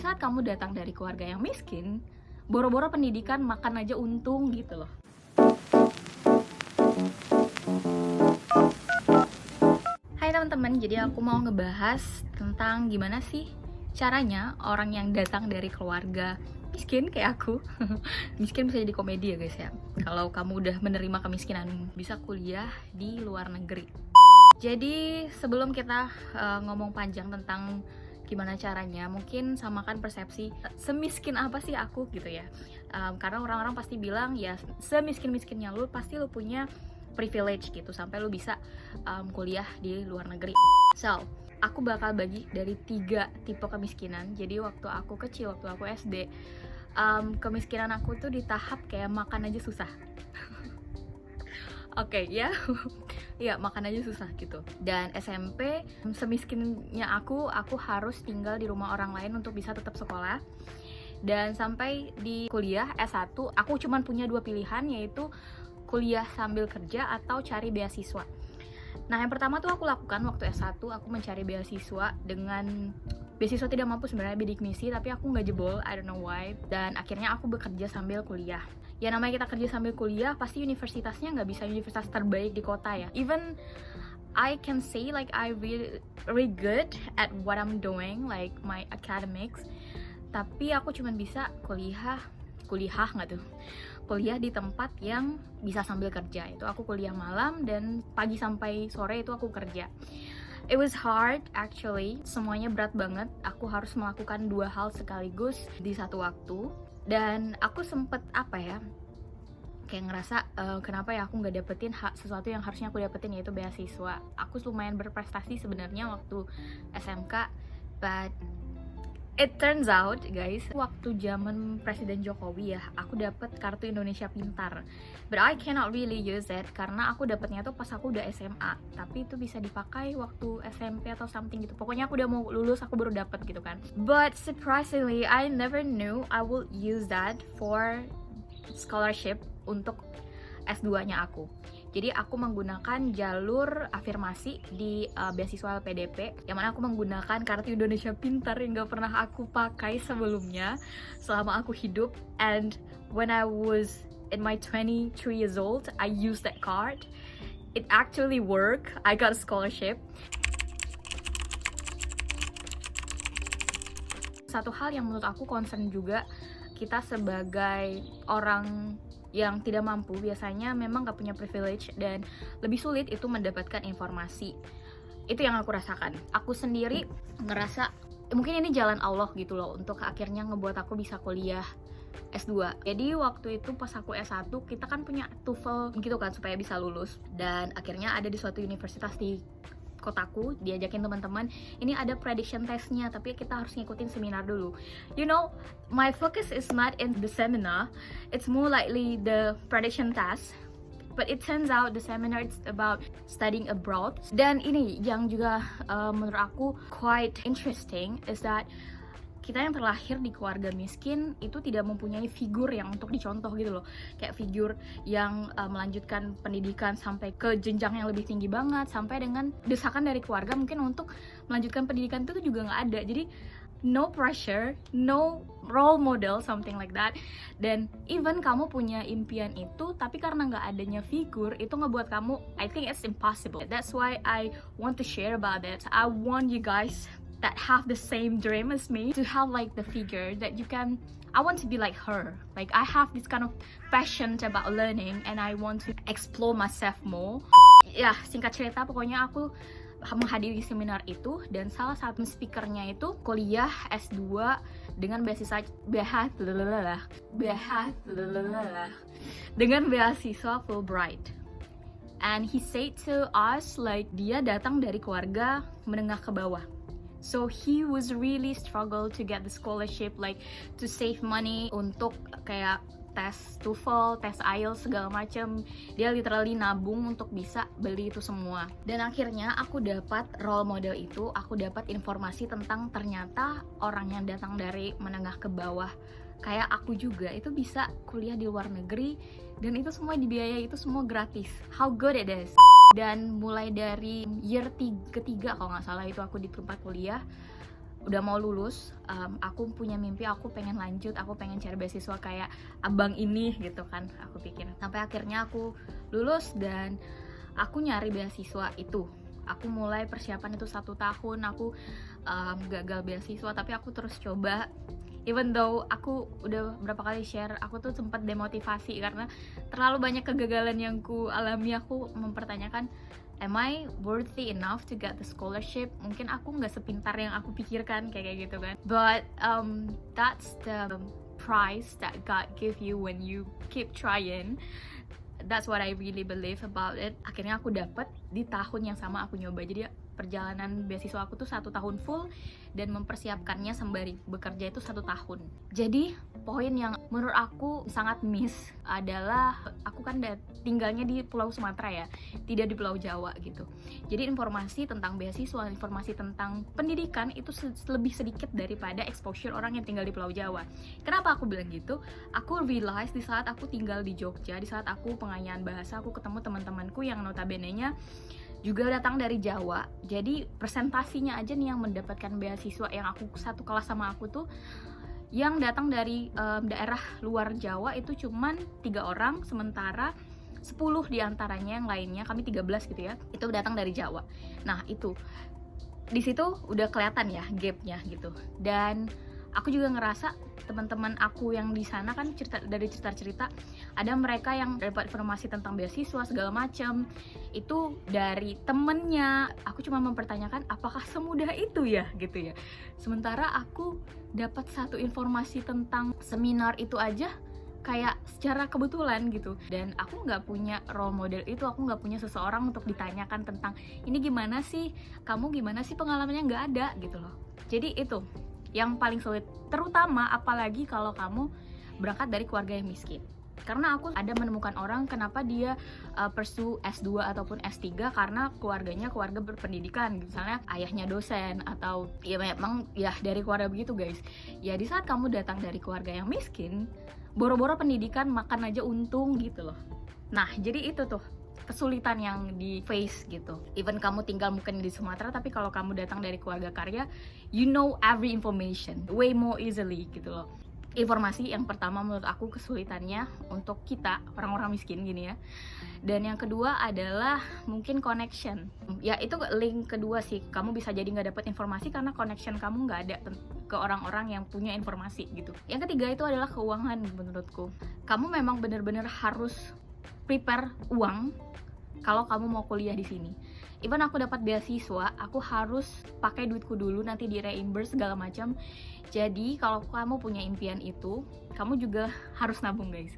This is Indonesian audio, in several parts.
saat kamu datang dari keluarga yang miskin, boro-boro pendidikan makan aja untung gitu loh. Hai teman-teman, jadi aku mau ngebahas tentang gimana sih caranya orang yang datang dari keluarga miskin kayak aku. Miskin bisa jadi komedi ya guys ya. Kalau kamu udah menerima kemiskinan, bisa kuliah di luar negeri. Jadi sebelum kita ngomong panjang tentang gimana caranya, mungkin samakan persepsi semiskin apa sih aku gitu ya. Karena orang-orang pasti bilang ya semiskin-miskinnya lu pasti lu punya privilege gitu sampai lu bisa kuliah di luar negeri. So, aku bakal bagi dari 3 tipe kemiskinan. Jadi waktu aku kecil, waktu aku SD, kemiskinan aku tuh di tahap kayak makan aja susah. Oke, ya. Ya, makan aja susah gitu. Dan SMP, semiskinnya aku harus tinggal di rumah orang lain untuk bisa tetap sekolah. Dan sampai di kuliah S1, aku cuman punya 2 pilihan, yaitu kuliah sambil kerja atau cari beasiswa. Nah, yang pertama tuh aku lakukan waktu S1, aku mencari beasiswa dengan beasiswa tidak mampu sebenarnya, bidik misi, tapi aku nggak jebol, I don't know why. Dan akhirnya aku bekerja sambil kuliah. Ya namanya kita kerja sambil kuliah, pasti universitasnya nggak bisa universitas terbaik di kota ya. Even I can say like I really good at what I'm doing, like my academics. Tapi aku cuma bisa kuliah nggak tuh? Kuliah di tempat yang bisa sambil kerja. Itu aku kuliah malam dan pagi sampai sore itu aku kerja. It was hard actually, semuanya berat banget. Aku harus melakukan 2 hal sekaligus di satu waktu. Dan aku sempet kayak ngerasa kenapa ya aku nggak dapetin sesuatu yang harusnya aku dapetin, yaitu beasiswa. Aku lumayan berprestasi sebenarnya waktu SMK, but it turns out guys, waktu zaman Presiden Jokowi ya, aku dapet kartu Indonesia Pintar. But I cannot really use it karena aku dapetnya tuh pas aku udah SMA. Tapi itu bisa dipakai waktu SMP atau something gitu. Pokoknya aku udah mau lulus, aku baru dapet gitu kan. But surprisingly, I never knew I would use that for scholarship untuk S2-nya aku. Jadi aku menggunakan jalur afirmasi di beasiswa LPDP, yang mana aku menggunakan kartu Indonesia Pintar yang gak pernah aku pakai sebelumnya selama aku hidup. And when I was in my 23 years old, I used that card. It actually worked. I got a scholarship. Satu hal yang menurut aku concern juga, kita sebagai orang yang tidak mampu biasanya memang gak punya privilege dan lebih sulit itu mendapatkan informasi. Itu yang aku rasakan. Aku sendiri ngerasa mungkin ini jalan Allah gitu loh untuk akhirnya ngebuat aku bisa kuliah S2. Jadi waktu itu pas aku S1 kita kan punya TOEFL gitu kan supaya bisa lulus, dan akhirnya ada di suatu universitas di kotaku, diajakin teman-teman, ini ada prediction testnya, tapi kita harus ngikutin seminar dulu. You know, my focus is not in the seminar, it's more likely the prediction test. But it turns out the seminar it's about studying abroad. Dan ini yang juga menurut aku quite interesting is that kita yang terlahir di keluarga miskin itu tidak mempunyai figur yang untuk dicontoh gitu loh. Kayak figur yang melanjutkan pendidikan sampai ke jenjang yang lebih tinggi banget, sampai dengan desakan dari keluarga mungkin untuk melanjutkan pendidikan itu juga nggak ada. Jadi no pressure, no role model, something like that. Dan even kamu punya impian itu, tapi karena nggak adanya figur, itu ngebuat kamu, I think it's impossible. That's why I want to share about it. I want you guys that have the same dream as me to have like the figure that you can. I want to be like her. Like I have this kind of passion about learning and I want to explore myself more. Ya, singkat cerita pokoknya aku menghadiri seminar itu, dan salah satu speakernya itu kuliah S2 dengan beasiswa Fulbright. And he said to us like dia datang dari keluarga menengah ke bawah. So he was really struggle to get the scholarship, like to save money untuk kayak tes TOEFL, tes IELTS segala macam. Dia literally nabung untuk bisa beli itu semua. Dan akhirnya aku dapat role model itu, aku dapat informasi tentang ternyata orang yang datang dari menengah ke bawah kayak aku juga itu bisa kuliah di luar negeri, dan itu semua dibiayai, itu semua gratis. How good it is. Dan mulai dari year ketiga kalau nggak salah itu aku di tempat kuliah, udah mau lulus, aku punya mimpi, aku pengen lanjut, aku pengen cari beasiswa kayak abang ini gitu kan, aku pikir. Sampai akhirnya aku lulus dan aku nyari beasiswa itu. Aku mulai persiapan itu 1 tahun, aku gagal beasiswa, tapi aku terus coba. Even though aku udah berapa kali share, aku tuh sempat demotivasi karena terlalu banyak kegagalan yang ku alami. Aku mempertanyakan, am I worthy enough to get the scholarship? Mungkin aku nggak sepintar yang aku pikirkan, kayak gitu kan. But that's the price that God give you when you keep trying. That's what I really believe about it. Akhirnya aku dapet di tahun yang sama aku nyoba. Jadi perjalanan beasiswa aku tuh 1 tahun full dan mempersiapkannya sembari bekerja itu 1 tahun. Jadi poin yang menurut aku sangat miss adalah aku kan tinggalnya di Pulau Sumatera ya, tidak di Pulau Jawa gitu. Jadi informasi tentang beasiswa, informasi tentang pendidikan itu lebih sedikit daripada exposure orang yang tinggal di Pulau Jawa. Kenapa aku bilang gitu? Aku realize di saat aku tinggal di Jogja, di saat aku pengayaan bahasa, aku ketemu teman-temanku yang notabene-nya juga datang dari Jawa. Jadi presentasinya aja nih yang mendapatkan beasiswa yang aku satu kelas sama aku tuh yang datang dari daerah luar Jawa itu cuman 3 orang, sementara 10 diantaranya yang lainnya, kami 13 gitu ya, itu datang dari Jawa. Nah itu di situ udah kelihatan ya gapnya gitu. Dan aku juga ngerasa teman-teman aku yang di sana kan dari cerita-cerita, ada mereka yang dapat informasi tentang beasiswa segala macam itu dari temennya. Aku cuma mempertanyakan apakah semudah itu ya gitu ya. Sementara aku dapat satu informasi tentang seminar itu aja kayak secara kebetulan gitu, dan aku nggak punya role model itu, aku nggak punya seseorang untuk ditanyakan tentang ini gimana sih, kamu gimana sih, pengalamannya nggak ada gitu loh. Jadi itu yang paling sulit, terutama apalagi kalau kamu berangkat dari keluarga yang miskin. Karena aku ada menemukan orang kenapa dia pursue S2 ataupun S3 karena keluarganya keluarga berpendidikan, misalnya ayahnya dosen atau ya memang ya dari keluarga begitu guys. Ya di saat kamu datang dari keluarga yang miskin, boro-boro pendidikan makan aja untung gitu loh. Nah jadi itu tuh kesulitan yang di face gitu. Even kamu tinggal mungkin di Sumatera, tapi kalau kamu datang dari keluarga kaya, you know every information way more easily gitu loh. Informasi yang pertama menurut aku kesulitannya untuk kita orang-orang miskin gini ya. Dan yang kedua adalah mungkin connection. Ya itu link kedua sih, kamu bisa jadi nggak dapat informasi karena connection kamu nggak ada ke orang-orang yang punya informasi gitu. Yang ketiga itu adalah keuangan menurutku. Kamu memang benar-benar harus prepare uang kalau kamu mau kuliah di sini. Even aku dapat beasiswa, aku harus pakai duitku dulu, nanti di reimburse segala macam. Jadi kalau kamu punya impian itu, kamu juga harus nabung guys.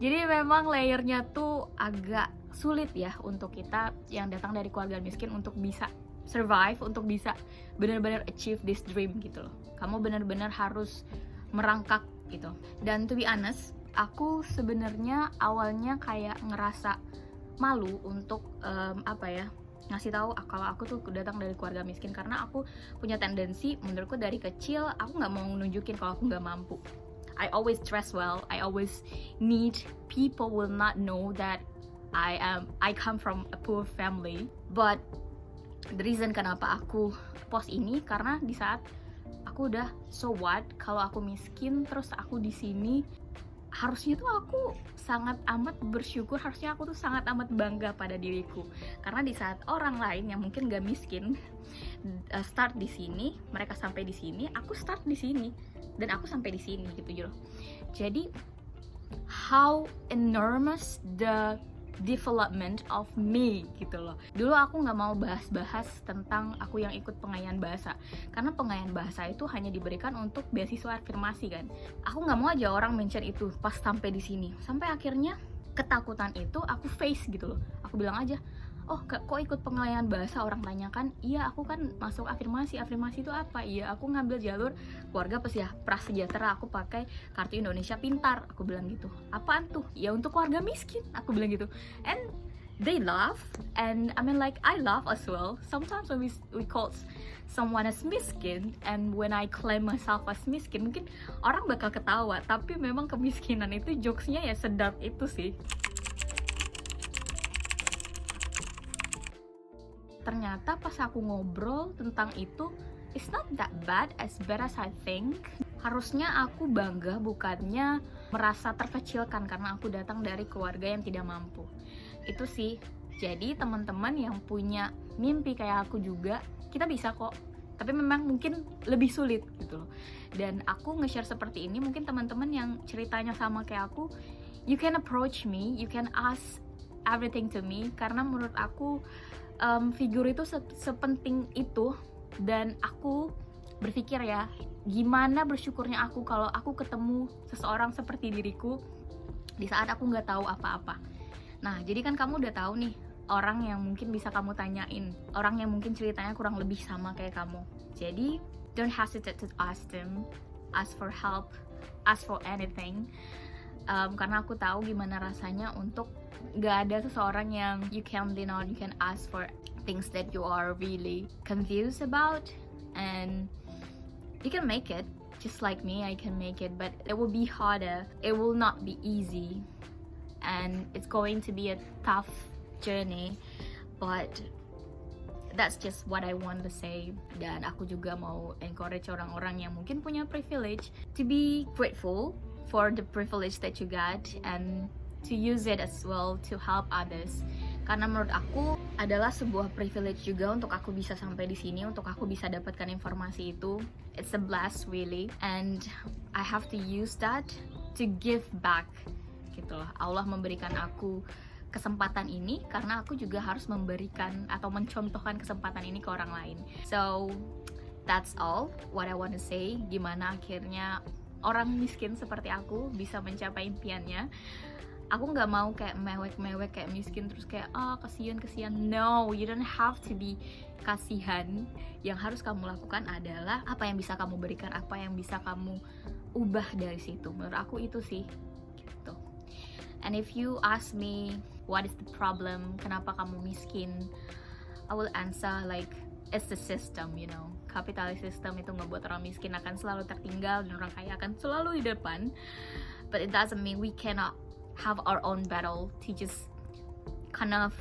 Jadi memang layernya tuh agak sulit ya untuk kita yang datang dari keluarga miskin untuk bisa survive, untuk bisa benar-benar achieve this dream gitu loh. Kamu benar-benar harus merangkak gitu. Dan to be honest, aku sebenarnya awalnya kayak ngerasa malu untuk ngasih tahu kalau aku tuh datang dari keluarga miskin, karena aku punya tendensi, menurutku dari kecil aku nggak mau nunjukin kalau aku nggak mampu. I always dress well, I always need people will not know that I come from a poor family. But the reason kenapa aku post ini karena di saat aku udah so what kalau aku miskin terus aku di sini, harusnya tuh aku sangat amat bersyukur, harusnya aku tuh sangat amat bangga pada diriku. Karena di saat orang lain yang mungkin gak miskin start di sini, mereka sampai di sini, aku start di sini dan aku sampai di sini gitu loh. Jadi how enormous the development of me gitu loh. Dulu aku nggak mau bahas-bahas tentang aku yang ikut pengayaan bahasa, karena pengayaan bahasa itu hanya diberikan untuk beasiswa afirmasi kan. Aku nggak mau aja orang mention itu pas sampai di sini. Sampai akhirnya ketakutan itu aku face gitu loh. Aku bilang aja, oh kok ikut pengayaan bahasa, orang tanyakan, iya aku kan masuk afirmasi itu apa? Iya aku ngambil jalur keluarga prasejahtera, aku pakai kartu Indonesia Pintar, aku bilang gitu. Apaan tuh? Ya untuk keluarga miskin, aku bilang gitu. And they laugh, and I mean like I laugh as well. Sometimes when we call someone as miskin, and when I claim myself as miskin, mungkin orang bakal ketawa, tapi memang kemiskinan itu jokesnya ya sedap itu sih. Ternyata pas aku ngobrol tentang itu it's not that bad as I think. Harusnya aku bangga, bukannya merasa terkecilkan karena aku datang dari keluarga yang tidak mampu. Itu sih. Jadi teman-teman yang punya mimpi kayak aku juga, kita bisa kok. Tapi memang mungkin lebih sulit gitu loh. Dan aku nge-share seperti ini, mungkin teman-teman yang ceritanya sama kayak aku, you can approach me, you can ask everything to me. Karena menurut aku figur itu sepenting itu. Dan aku berpikir ya, gimana bersyukurnya aku kalau aku ketemu seseorang seperti diriku di saat aku nggak tahu apa-apa. Nah, jadi kan kamu udah tahu nih orang yang mungkin bisa kamu tanyain, orang yang mungkin ceritanya kurang lebih sama kayak kamu. Jadi don't hesitate to ask them, ask for help, ask for anything. Karena aku tahu gimana rasanya untuk gak ada seseorang yang you can lean on, you can ask for things that you are really confused about, and you can make it. Just like me, I can make it, but it will be harder. It will not be easy, and it's going to be a tough journey, but that's just what I want to say. Dan aku juga mau encourage orang-orang yang mungkin punya privilege to be grateful for the privilege that you got and to use it as well to help others. Karena menurut aku adalah sebuah privilege juga untuk aku bisa sampai di sini, untuk aku bisa dapatkan informasi itu. It's a blast really, and I have to use that to give back. Gitu loh. Allah memberikan aku kesempatan ini karena aku juga harus memberikan atau mencontohkan kesempatan ini ke orang lain. So that's all what I want to say. Gimana akhirnya orang miskin seperti aku bisa mencapai impiannya. Aku nggak mau kayak mewek-mewek kayak miskin terus kayak kasihan. No, you don't have to be kasihan. Yang harus kamu lakukan adalah apa yang bisa kamu berikan, apa yang bisa kamu ubah dari situ. Menurut aku itu sih gitu. And if you ask me what is the problem, kenapa kamu miskin, I will answer like it's the system, you know. Kapitalis system itu ngebuat orang miskin akan selalu tertinggal dan orang kaya akan selalu di depan. But it doesn't mean we cannot have our own battle to just kind of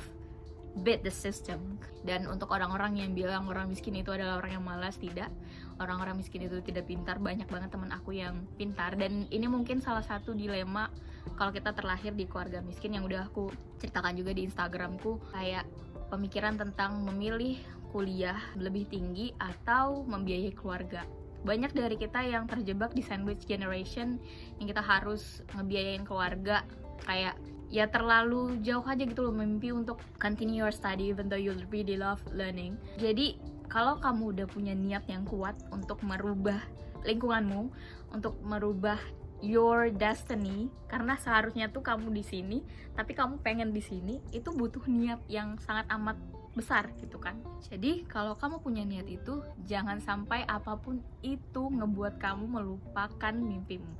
beat the system. Dan untuk orang-orang yang bilang orang miskin itu adalah orang yang malas, tidak. Orang-orang miskin itu tidak pintar. Banyak banget teman aku yang pintar. Dan ini mungkin salah satu dilema kalau kita terlahir di keluarga miskin yang udah aku ceritakan juga di Instagramku. Kayak pemikiran tentang memilih kuliah lebih tinggi atau membiayai keluarga. Banyak dari kita yang terjebak di sandwich generation yang kita harus ngebiayain keluarga. Kayak ya terlalu jauh aja gitu loh mimpi untuk continue your study even though you really love learning. Jadi kalau kamu udah punya niat yang kuat untuk merubah lingkunganmu, untuk merubah your destiny, karena seharusnya tuh kamu di sini tapi kamu pengen di sini, itu butuh niat yang sangat amat besar gitu kan. Jadi kalau kamu punya niat itu, jangan sampai apapun itu ngebuat kamu melupakan mimpimu.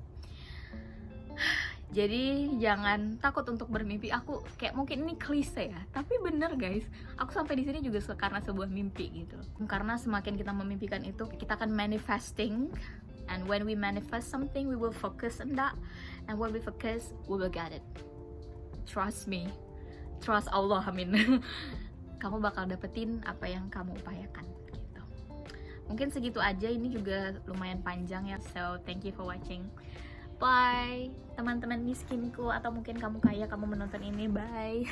Jadi jangan takut untuk bermimpi. Aku kayak mungkin ini klise ya, tapi bener guys, aku sampai di sini juga karena sebuah mimpi gitu. Karena semakin kita memimpikan itu, kita akan manifesting, and when we manifest something, we will focus on that, and when we focus, we will get it. Trust me, trust Allah, amin. Kamu bakal dapetin apa yang kamu upayakan gitu. Mungkin segitu aja, ini juga lumayan panjang ya. So thank you for watching. Bye teman-teman miskinku, atau mungkin kamu kaya kamu menonton ini. Bye.